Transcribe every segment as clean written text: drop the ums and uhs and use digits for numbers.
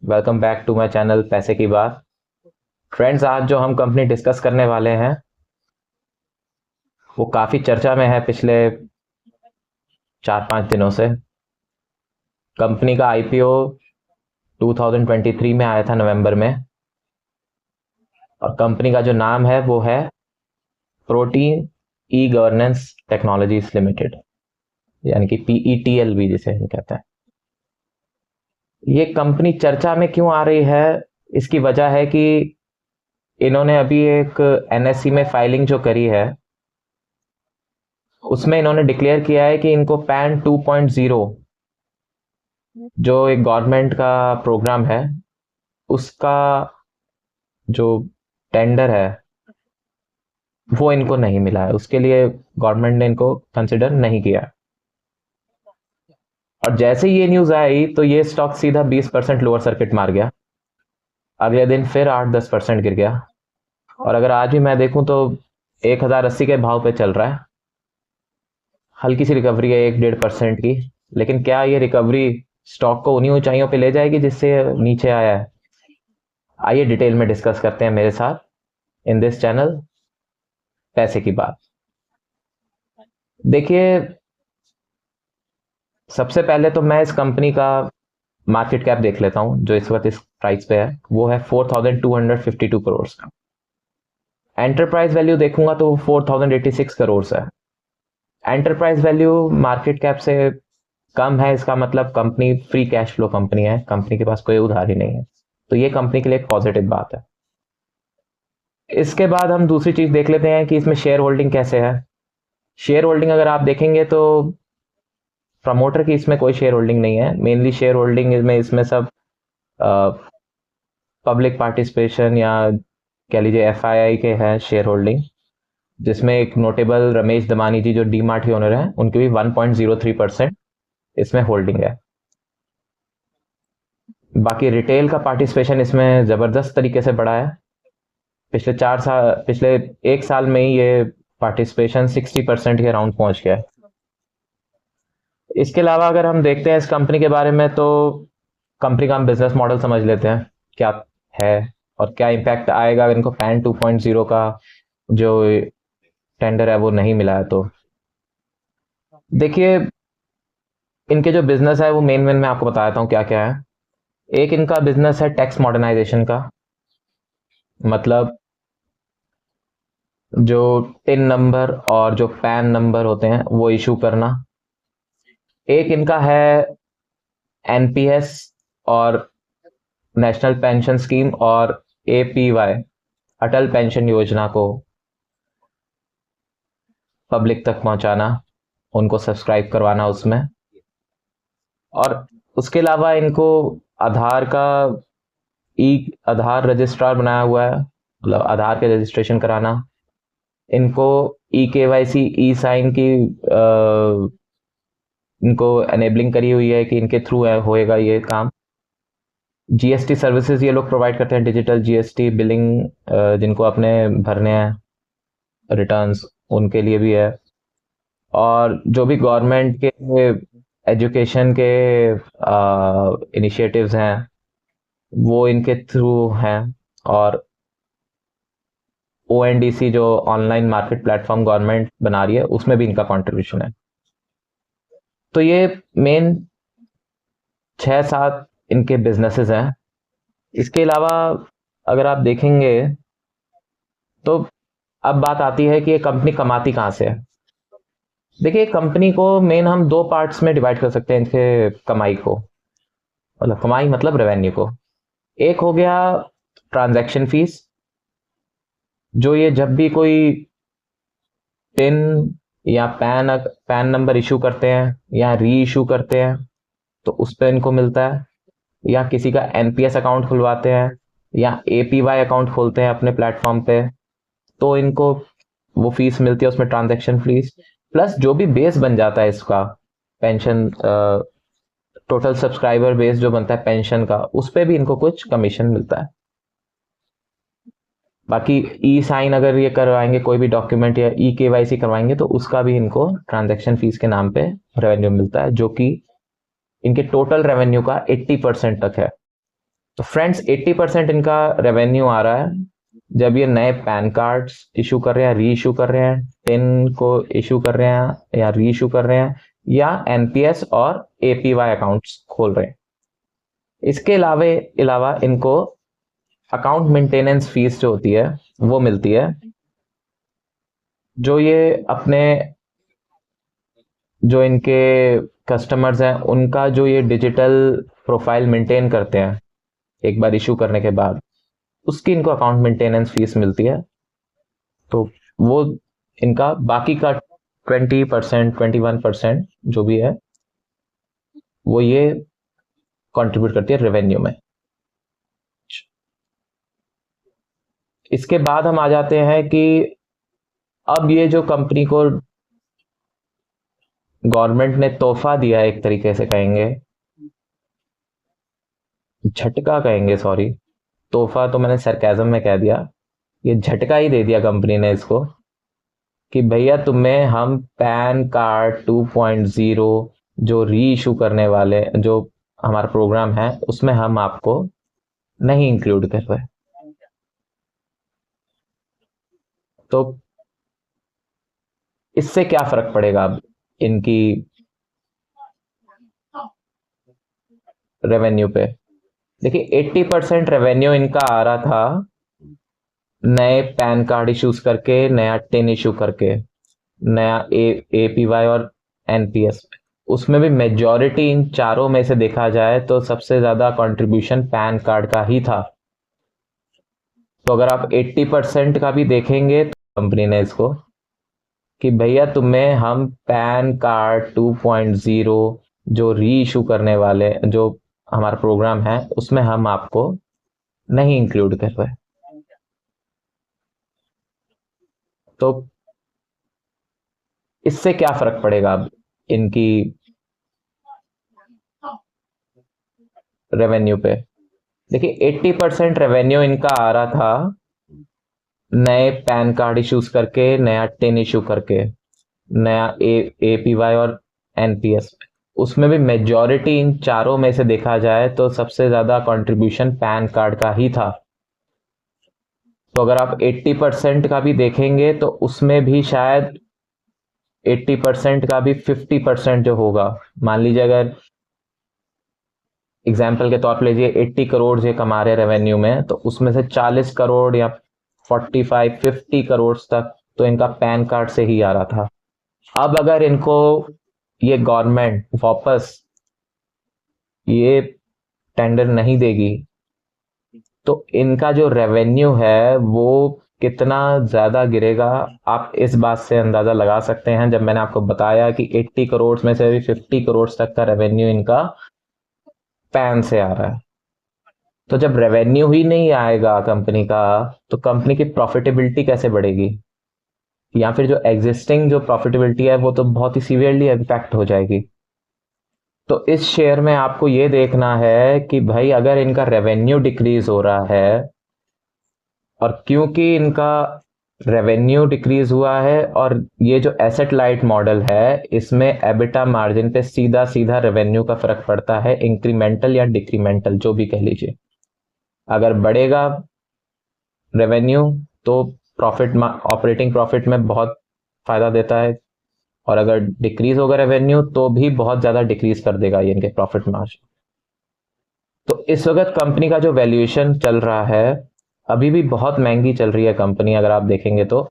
Welcome back to my channel पैसे की बात। फ्रेंड्स, आज जो हम कंपनी डिस्कस करने वाले हैं वो काफ़ी चर्चा में है पिछले 4-5 दिनों से। कंपनी का आईपीओ 2023 में आया था नवंबर में, और कंपनी का जो नाम है वो है protein e governance technologies limited, यानी कि पीईटीएल भी जिसे हम कहते हैं। ये कंपनी चर्चा में क्यों आ रही है? इसकी वजह है कि इन्होंने अभी एक एनएससी में फाइलिंग जो करी है उसमें इन्होंने डिक्लेयर किया है कि इनको पैन 2.0 जो एक गवर्नमेंट का प्रोग्राम है उसका जो टेंडर है वो इनको नहीं मिला है, उसके लिए गवर्नमेंट ने इनको कंसिडर नहीं किया। और जैसे ही ये न्यूज आई तो ये स्टॉक सीधा 20% लोअर सर्किट मार गया। अगले दिन फिर 8-10% गिर गया, और अगर आज भी मैं देखूं तो 1080 के भाव पे चल रहा है। हल्की सी रिकवरी है 1-1.5% की, लेकिन क्या ये रिकवरी स्टॉक को उन्हीं ऊंचाइयों पे ले जाएगी जिससे नीचे आया है? आइए डिटेल में डिस्कस करते हैं मेरे साथ इन दिस चैनल पैसे की बात। देखिए, सबसे पहले तो मैं इस कंपनी का मार्केट कैप देख लेता हूं जो इस वक्त इस प्राइस पे है। वो है 4252 करोड़ का। एंटरप्राइज वैल्यू देखूंगा तो 4086 करोड़ है। एंटरप्राइज वैल्यू मार्केट कैप से कम है, इसका मतलब company free cash flow company है, कंपनी के पास कोई उधारी नहीं है, तो ये कंपनी के लिए एक पॉजिटिव बात है। इसके बाद हम दूसरी चीज देख लेते हैं कि इसमें शेयर होल्डिंग कैसे है। शेयर होल्डिंग अगर आप देखेंगे तो प्रमोटर की इसमें कोई शेयर होल्डिंग नहीं है। मेनली शेयर होल्डिंग में इसमें सब पब्लिक पार्टिसिपेशन या कह लीजिए एफआईआई के हैं शेयर होल्डिंग, जिसमें एक नोटेबल रमेश दमानी जी जो डीमार्ट के ओनर हैं उनकी भी 1.03% इसमें होल्डिंग है। बाकी रिटेल का पार्टिसिपेशन इसमें जबरदस्त तरीके से बढ़ा है। पिछले 1 साल में ही ये पार्टिसिपेशन 60% के अराउंड पहुंच गया है। इसके अलावा अगर हम देखते हैं इस कंपनी के बारे में तो कंपनी का हम बिजनेस मॉडल समझ लेते हैं क्या है और क्या इम्पैक्ट आएगा अगर इनको पैन 2.0 का जो टेंडर है वो नहीं मिला है। तो देखिए, इनके जो बिजनेस है वो मेन मेन मैं आपको बताता हूँ क्या क्या है। एक इनका बिजनेस है टैक्स मॉडर्नाइजेशन का, मतलब जो टिन नंबर और जो पैन नंबर होते हैं वो इशू करना। एक इनका है एनपीएस और नेशनल पेंशन स्कीम और एपीवाई अटल पेंशन योजना को पब्लिक तक पहुंचाना, उनको सब्सक्राइब करवाना उसमें। और उसके अलावा इनको आधार का ई आधार रजिस्ट्रार बनाया हुआ है, मतलब आधार के रजिस्ट्रेशन कराना। इनको ई केवाईसी ई साइन की इनको एनेबलिंग करी हुई है कि इनके थ्रू होएगा ये काम। जीएसटी सर्विसेज ये लोग प्रोवाइड करते हैं, डिजिटल जीएसटी बिलिंग, जिनको अपने भरने हैं रिटर्न्स उनके लिए भी है। और जो भी गवर्नमेंट के एजुकेशन के इनिशिएटिव्स हैं वो इनके थ्रू हैं। और ओएनडीसी जो ऑनलाइन मार्केट प्लेटफॉर्म गवर्नमेंट बना रही है उसमें भी इनका कंट्रीब्यूशन है। तो ये मेन 6-7 इनके बिजनेसेस हैं। इसके अलावा अगर आप देखेंगे तो अब बात आती है कि ये कंपनी कमाती कहाँ से है। देखिए, कंपनी को मेन हम दो पार्ट्स में डिवाइड कर सकते हैं इनके कमाई को, मतलब कमाई मतलब रेवेन्यू को। एक हो गया ट्रांजैक्शन फीस, जो ये जब भी कोई पिन या पैन नंबर इशू करते हैं या री इशू करते हैं तो उस पर इनको मिलता है, या किसी का एनपीएस अकाउंट खुलवाते हैं या एपीवाई अकाउंट खोलते हैं अपने प्लेटफॉर्म पे तो इनको वो फीस मिलती है, उसमें ट्रांजैक्शन फीस प्लस जो भी बेस बन जाता है इसका पेंशन, टोटल सब्सक्राइबर बेस जो बनता है पेंशन का, उस पर भी इनको कुछ कमीशन मिलता है। बाकी ई साइन अगर ये करवाएंगे कोई भी डॉक्यूमेंट या ई केवाईसी करवाएंगे तो उसका भी इनको ट्रांजैक्शन फीस के नाम पे रेवेन्यू मिलता है, जो कि इनके टोटल रेवेन्यू का 80% तक है। तो फ्रेंड्स 80% इनका रेवेन्यू आ रहा है जब ये नए पैन कार्ड्स इशू कर रहे हैं, री इशू कर रहे हैं, टिन को इशू कर रहे हैं या री इशू कर रहे हैं, या एनपीएस और एपीवाई अकाउंट्स खोल रहे हैं। इसके अलावा इनको अकाउंट मेंटेनेंस फीस जो होती है वो मिलती है, जो ये अपने जो इनके कस्टमर्स हैं उनका जो ये डिजिटल प्रोफाइल मेंटेन करते हैं एक बार इशू करने के बाद, उसकी इनको अकाउंट मेंटेनेंस फीस मिलती है। तो वो इनका बाकी का 20%, 21% जो भी है वो ये कंट्रीब्यूट करती है रेवेन्यू में। इसके बाद हम आ जाते हैं कि अब ये जो कंपनी को गवर्नमेंट ने तोहफा दिया है, एक तरीके से कहेंगे, झटका कहेंगे, सॉरी, तोहफा तो मैंने सरकाज़म में कह दिया, ये झटका ही दे दिया कंपनी ने इसको कि भैया तुम्हें हम पैन कार्ड 2.0 जो री इशू करने वाले जो हमारा प्रोग्राम है उसमें हम आपको नहीं इंक्लूड कर रहे। तो इससे क्या फर्क पड़ेगा अब इनकी रेवेन्यू पे? देखिए 80% रेवेन्यू इनका आ रहा था नए पैन कार्ड इश्यूज करके, नया टिन इशू करके, नया एपीवाई और एनपीएस। उसमें भी मेजॉरिटी इन चारों में से देखा जाए तो सबसे ज्यादा कंट्रीब्यूशन पैन कार्ड का ही था। तो अगर आप 80% का भी देखेंगे तो कंपनी ने इसको कि भैया तुम्हें हम पैन कार्ड 2.0 जो री इशू करने वाले जो हमारा प्रोग्राम है उसमें हम आपको नहीं इंक्लूड कर रहे। तो इससे क्या फर्क पड़ेगा अब इनकी रेवेन्यू पे? देखिए 80% रेवेन्यू इनका आ रहा था नए पैन कार्ड इश्यूज करके, नया टिन इशू करके, नया एपीवाई और एनपीएस। उसमें भी मेजॉरिटी इन चारों में से देखा जाए तो सबसे ज्यादा कंट्रीब्यूशन पैन कार्ड का ही था। तो अगर आप 80% का भी देखेंगे तो उसमें भी शायद 80% का भी 50% जो होगा, मान लीजिए अगर एग्जाम्पल के तौर पर लीजिए 80 करोड़ ये कमा रहे रेवेन्यू में, तो उसमें से 40 करोड़ या 45-50 करोड़ तक तो इनका पैन कार्ड से ही आ रहा था। अब अगर इनको ये गवर्नमेंट वापस ये टेंडर नहीं देगी तो इनका जो रेवेन्यू है वो कितना ज्यादा गिरेगा, आप इस बात से अंदाजा लगा सकते हैं। जब मैंने आपको बताया कि 80 करोड़ में से भी 50 करोड़ तक का रेवेन्यू इनका पैन से आ रहा है, तो जब रेवेन्यू ही नहीं आएगा कंपनी का तो कंपनी की प्रॉफिटेबिलिटी कैसे बढ़ेगी? या फिर जो एग्जिस्टिंग जो प्रॉफिटेबिलिटी है वो तो बहुत ही सीवियरली इम्पैक्ट हो जाएगी। तो इस शेयर में आपको ये देखना है कि भाई अगर इनका रेवेन्यू डिक्रीज हो रहा है, और क्योंकि इनका रेवेन्यू डिक्रीज हुआ है और ये जो एसेट लाइट मॉडल है इसमें एबिटा मार्जिन पे सीधा सीधा रेवेन्यू का फर्क पड़ता है, इंक्रीमेंटल या डिक्रीमेंटल जो भी कह लीजिए। अगर बढ़ेगा रेवेन्यू तो प्रॉफिट, ऑपरेटिंग प्रॉफिट में बहुत फायदा देता है, और अगर डिक्रीज होगा रेवेन्यू तो भी बहुत ज्यादा डिक्रीज कर देगा ये इनके प्रॉफिट मार्जिन। तो इस वक्त कंपनी का जो वैल्यूएशन चल रहा है अभी भी बहुत महंगी चल रही है कंपनी। अगर आप देखेंगे तो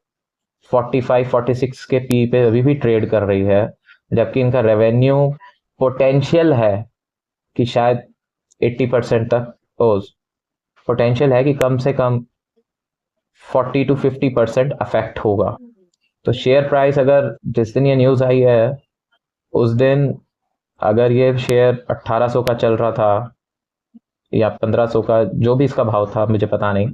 45-46 के पी पे अभी भी ट्रेड कर रही है, जबकि इनका रेवेन्यू पोटेंशियल है कि शायद 80% तक, पोटेंशियल है कि कम से कम 40-50% अफेक्ट होगा। तो शेयर प्राइस अगर जिस दिन ये न्यूज़ आई है उस दिन अगर ये शेयर 1800 का चल रहा था या 1500 का, जो भी इसका भाव था मुझे पता नहीं,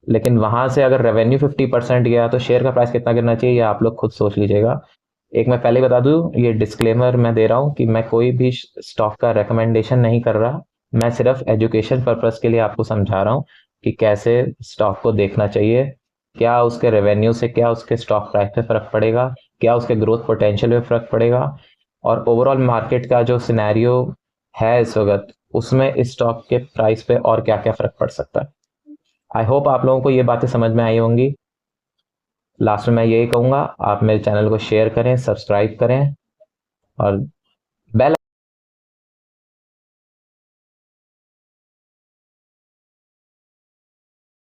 लेकिन वहां से अगर रेवेन्यू 50% गया तो शेयर का प्राइस कितना गिरना चाहिए ये आप लोग खुद सोच लीजिएगा। एक मैं पहले बता दूं, ये डिस्क्लेमर मैं दे रहा हूं कि मैं कोई भी स्टॉक का रिकमेंडेशन नहीं कर रहा, मैं सिर्फ एजुकेशन पर्पस के लिए आपको समझा रहा हूं कि कैसे स्टॉक को देखना चाहिए, क्या उसके रेवेन्यू से क्या उसके स्टॉक प्राइस पे फर्क पड़ेगा, क्या उसके ग्रोथ पोटेंशियल पे फर्क पड़ेगा, और ओवरऑल मार्केट का जो सिनेरियो है इस वक्त उसमें इस स्टॉक के प्राइस पे और क्या क्या फर्क पड़ सकता है। आई होप आप लोगों को ये बातें समझ में आई होंगी। लास्ट में मैं यही कहूँगा, आप मेरे चैनल को शेयर करें, सब्सक्राइब करें और